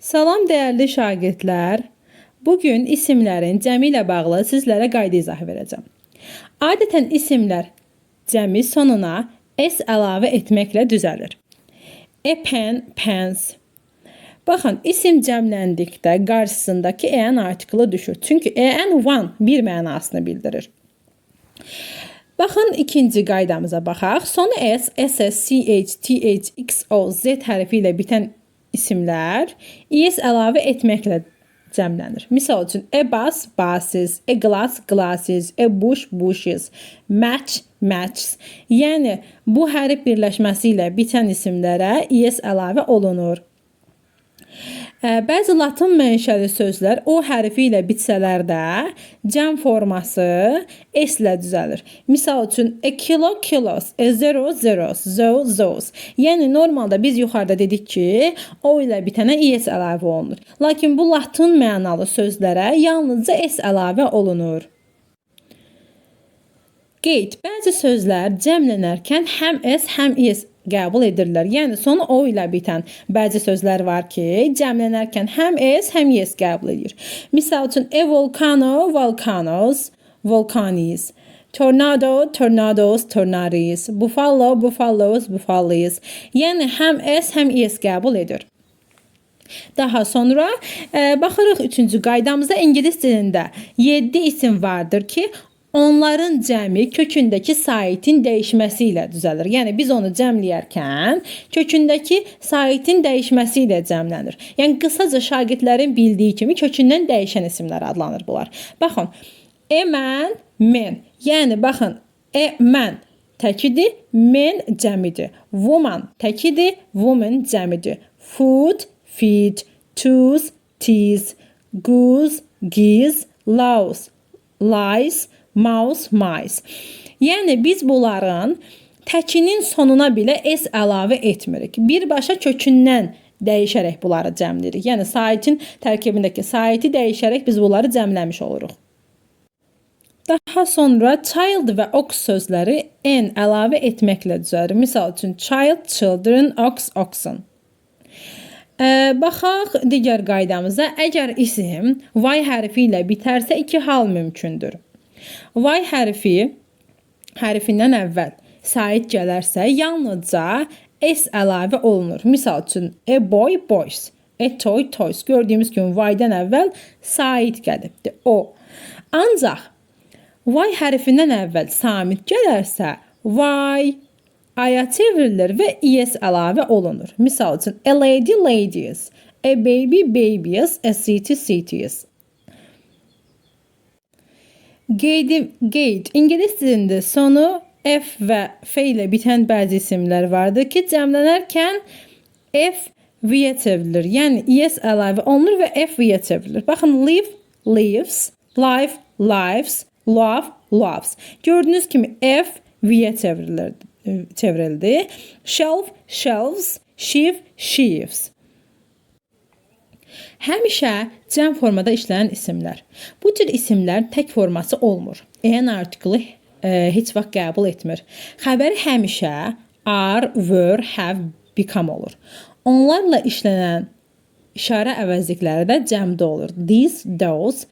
Salam dəyərli şagirdlər. Bugün isimlərin cəmi ilə bağlı sizlərə qayda izahı verəcəm. Adətən isimlər cəmi sonuna s əlavə etməklə düzəlir. A pen, pens. Baxın, isim cəmləndikdə qarşısındakı en artiklı düşür. Çünki en one bir mənasını bildirir. Baxın, ikinci qaydamıza baxaq. Sonu s, ss, ch, th, x, o, z hərfi ilə bitən isimlər es əlavə etməklə cəmlənir. Misal üçün, a bus, buses, a glass, glasses, a bush, bushes, match, matches. Yəni, bu hərf birləşməsi ilə bitən isimlərə es əlavə olunur. Bəzi latın mənşəli sözlər o hərfi ilə bitsələr də cəm forması s ilə düzəlir. Misal üçün, a kilo, kilos, a zero, zeros, zo, zos. Yəni, normalda biz yuxarıda dedik ki, o ilə bitənə es əlavə olunur. Lakin bu latın mənalı sözlərə yalnızca s əlavə olunur. Qeyd. Bəzi sözlər cəmlənərkən həm s, həm es qəbul edirlər. Yəni, sonu o ilə bitən bəzi sözlər var ki, cəmlənərkən həm s, həm es qəbul edir. Misal üçün, a volcano, volcanoes, volcanies. Tornado, tornadoes, tornadoes. Buffalo, buffaloes, buffaloes. Yəni, həm s, həm es qəbul edir. Daha sonra baxırıq üçüncü qaydamıza. İngilis dilində 7 isim vardır ki, onların cəmi kökündəki saitin dəyişməsi ilə düzəlir. Yəni, biz onu cəmləyərkən kökündəki saitin dəyişməsi ilə cəmlənir. Yəni, qısaca şagirdlərin bildiyi kimi kökündən dəyişən isimlər adlanır bunlar. Baxın, a man, men. Yəni, baxın, a man təkidir, men cəmidir. Woman təkidir, woman cəmidir. Food, feed, tooth, teeth, goose, geese, louse, lice, mouse, mice. Yəni, biz bunların təkinin sonuna belə s əlavə etmirik. Birbaşa kökündən dəyişərək bunları cəmləyirik. Yəni, saitin tərkibindəki saiti dəyişərək biz bunları cəmləmiş oluruq. Daha sonra child və ox sözləri n əlavə etməklə düzəlir. Misal üçün, child, children, ox, oxen. Baxaq digər qaydamıza. Əgər isim y hərfi ilə bitərsə iki hal mümkündür. Y hərfindən əvvəl sait gələrsə, yalnızca s əlavə olunur. Misal üçün, a boy, boys, a toy, toys. Gördüyümüz kimi y-dən əvvəl sait gəlibdir, o. Ancaq y hərfindən əvvəl samit gələrsə, y aya çevrilir və es əlavə olunur. Misal üçün, a lady, ladies, a baby, babies, a city, cities. Qeyd. İngilis dilində sonu f və f ilə bitən bəzi isimlər vardır ki, cəmlənərkən f v-yə çevrilir. Yəni, es əlavə olunur və f v-yə çevrilir. Baxın, live, lives, life, lives, love, loves. Gördüyünüz kimi f v-yə çevrildi. Shelf, shelves, sheaf, sheaves. Həmişə cəm formada işlənən isimlər. Bu cür isimlər tək forması olmur. En artiklı heç vaxt qəbul etmir. Xəbəri həmişə are, were, have, become olur. Onlarla işlənən işarə əvəzlikləri də cəmdə olur. These, those.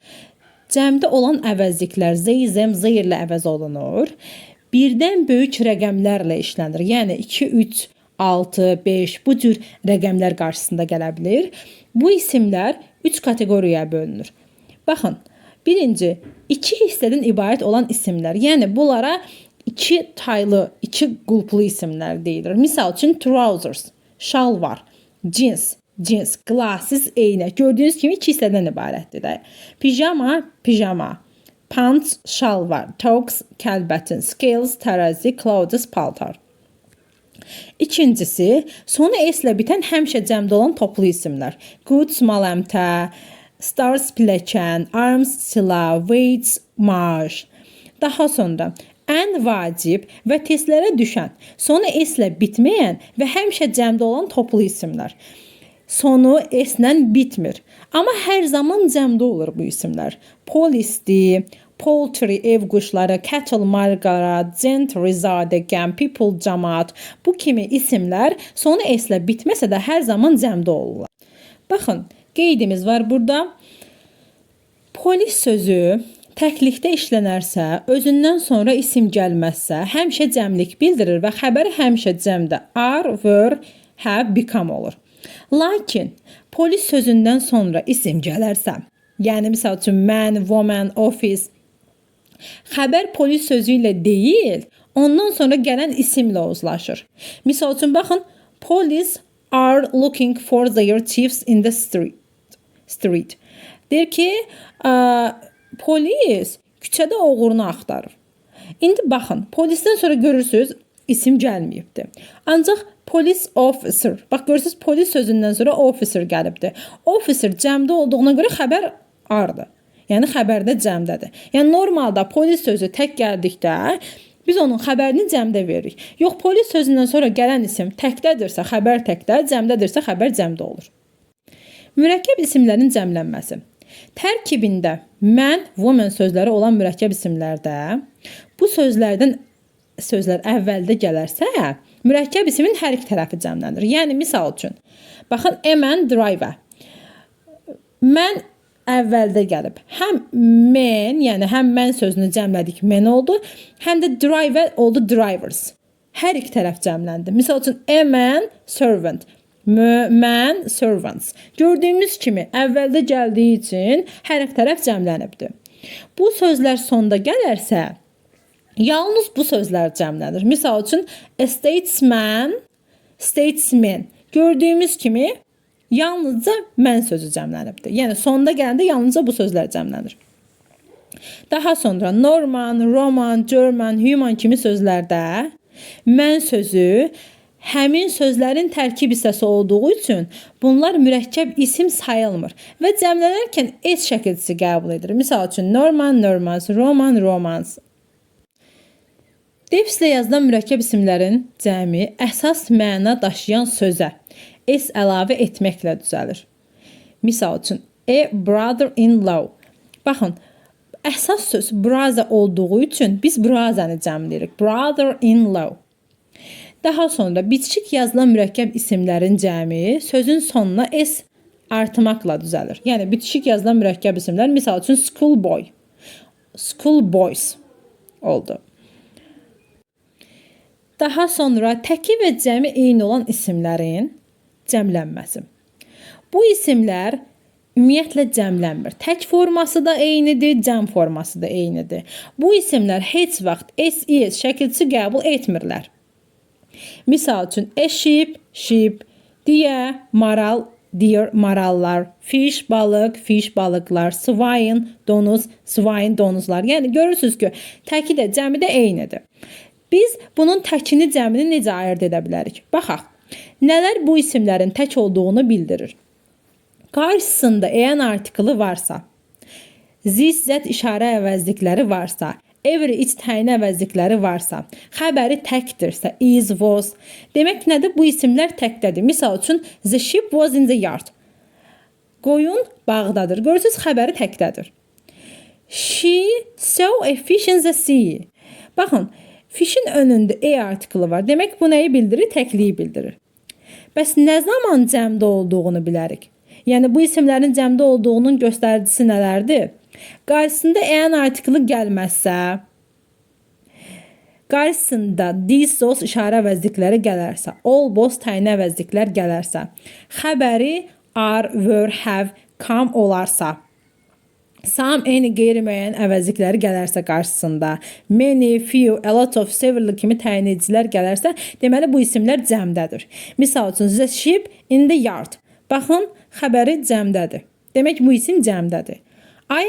Cəmdə olan əvəzliklər they, them, theirlə əvəz olunur. Birdən böyük rəqəmlərlə işlənir. Yəni 2, 3, 6, 5 bu cür rəqəmlər qarşısında gələ bilir. Bu isimlər 3 kateqoriyaya bölünür. Baxın, birinci, 2 hissədən ibarət olan isimlər. Yəni, bunlara 2 taylı, 2 qulplu isimlər deyilir. Misal üçün, trousers, şalvar, jeans, jeans, glasses, eynək. Gördüyünüz kimi 2 hissədən ibarətdir də. Pijama, pijama, pants, şalvar, togs, kəlbətin, scales, tərəzi, clothes, paltar. İkincisi, sonu s ilə bitən həmişə cəmdə olan toplu isimlər. Goods, mal-əmtə, stars, pilləkən, arms, silah, weights, maaş. Daha sonra, ən vacib və testlərə düşən, sonu s ilə bitməyən və həmişə cəmdə olan toplu isimlər. Sonu s ilə bitmir. Amma hər zaman cəmdə olur bu isimlər. Polisdir, poultry, ev quşları, cattle, marqara, gentry, zadəgən, people, camaat. Bu kimi isimlər sonu s ilə bitməsə də hər zaman cəmdə olurlar. Baxın, qeydimiz var burada. Polis sözü təklikdə işlənərsə, özündən sonra isim gəlməzsə, həmişə cəmlik bildirir və xəbəri həmişə cəmdə are, were, have, become olur. Lakin polis sözündən sonra isim gələrsə, yəni misal üçün man, woman, office, xəbər polis sözü ilə deyil, ondan sonra gələn isimlə uzlaşır. Misal üçün baxın, police are looking for their thieves in the street. Deyir ki, polis küçədə oğrunu axtarır. İndi baxın, polisdən sonra görürsünüz isim gəlməyibdir. Ancaq police officer, bax görürsünüz polis sözündən sonra officer gəlibdir. Officer cəmdə olduğuna görə xəbər ardı. Yəni xəbərdə cəmdədir. Yəni normalda polis sözü tək gəldikdə biz onun xəbərini cəmdə veririk. Yox, polis sözündən sonra gələn isim təkdədirsə, xəbər təkdə, cəmdədirsə, xəbər cəmdə olur. Mürəkkəb isimlərin cəmlənməsi. Tərkibində man, woman sözləri olan mürəkkəb isimlərdə bu sözlərdən sözlər əvvəldə gələrsə, mürəkkəb ismin hər iki tərəfi cəmlənir. Yəni misal üçün, baxın, a man driver. Man əvvəldə gəlib. Həm men, yəni həm mən sözünü cəmlədik, men oldu, həm də driver oldu, drivers. Hər iki tərəf cəmləndi. Misal üçün, a man servant. Man servants. Gördüyümüz kimi əvvəldə gəldiyi üçün hər iki tərəf cəmlənibdir. Bu sözlər sonda gələrsə, yalnız bu sözlər cəmlənir. Misal üçün, a statesman, statesman. Gördüyümüz kimi yalnızca mən sözü cəmlənibdir. Yəni sonda gələndə yalnızca bu sözlər cəmlənir. Daha sonra Norman, Roman, German, human kimi sözlərdə mən sözü həmin sözlərin tərkib hissəsi olduğu üçün bunlar mürəkkəb isim sayılmır və cəmlənərkən s şəkilçisi qəbul edilir. Misal üçün Norman, Normans, Roman, Romans. Defislə yazılan mürəkkəb isimlərin cəmi əsas məna daşıyan sözə s əlavə etməklə düzəlir. Misal üçün, a brother-in-law. Baxın, əsas söz brother olduğu üçün biz brother'ı cəmləyirik. Brother-in-law. Daha sonra bitişik yazılan mürəkkəb isimlərin cəmi sözün sonuna s artımaqla düzəlir. Yəni bitişik yazılan mürəkkəb isimlər, misal üçün schoolboy, schoolboys oldu. Daha sonra təki və cəmi eyni olan isimlərin cəmlənməsi. Bu isimlər ümumiyyətlə cəmlənmir. Tək forması da eynidir, cəm forması da eynidir. Bu isimlər heç vaxt s-is şəkilçisi qəbul etmirlər. Misal üçün, a sheep, sheep, deer, maral, deer, marallar, fish, balıq, fish, balıqlar, swine, donuz, swine, donuzlar. Yəni görürsünüz ki, təki də cəmi də eynidir. Biz bunun təkini cəmini necə ayırd edə bilərik? Baxaq, nələr bu isimlərin tək olduğunu bildirir. Qarşısında en artiklı varsa, this, that işarə əvəzlikləri varsa, every, it təyin əvəzlikləri varsa, xəbəri təkdirsə, is, was. Demək nədir? Bu isimlər təkdədir. Misal üçün, the sheep was in the yard. Qoyun bağdadır. Görürsünüz, xəbəri təkdədir. She saw a fish in the sea. Baxın, fish'in önündə a artiklı var. Demək bu nəyi bildirir? Təkliyi bildirir. Bəs nə zaman cəmdə olduğunu bilərik? Yəni bu isimlərin cəmdə olduğunun göstəricisi nələrdir? Qarşısında en artiklı gəlməzsə, qarşısında this, those işarə əvəzlikləri gələrsə, all, both təyin əvəzliklər gələrsə, xəbəri are, were, have, come olarsa, some, any qeyri-müəyyən əvəzlikləri gələrsə qarşısında, many, few, a lot of, several kimi təyin edicilər gələrsə, deməli bu isimlər cəmdədir. Misal üçün, the sheep in the yard. Baxın, xəbəri cəmdədir. Demək bu isim cəmdədir. I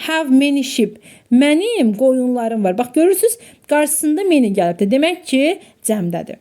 have many sheep. Mənim qoyunlarım var. Bax görürsünüz, qarşısında many gəlibdir. Demək ki, cəmdədir.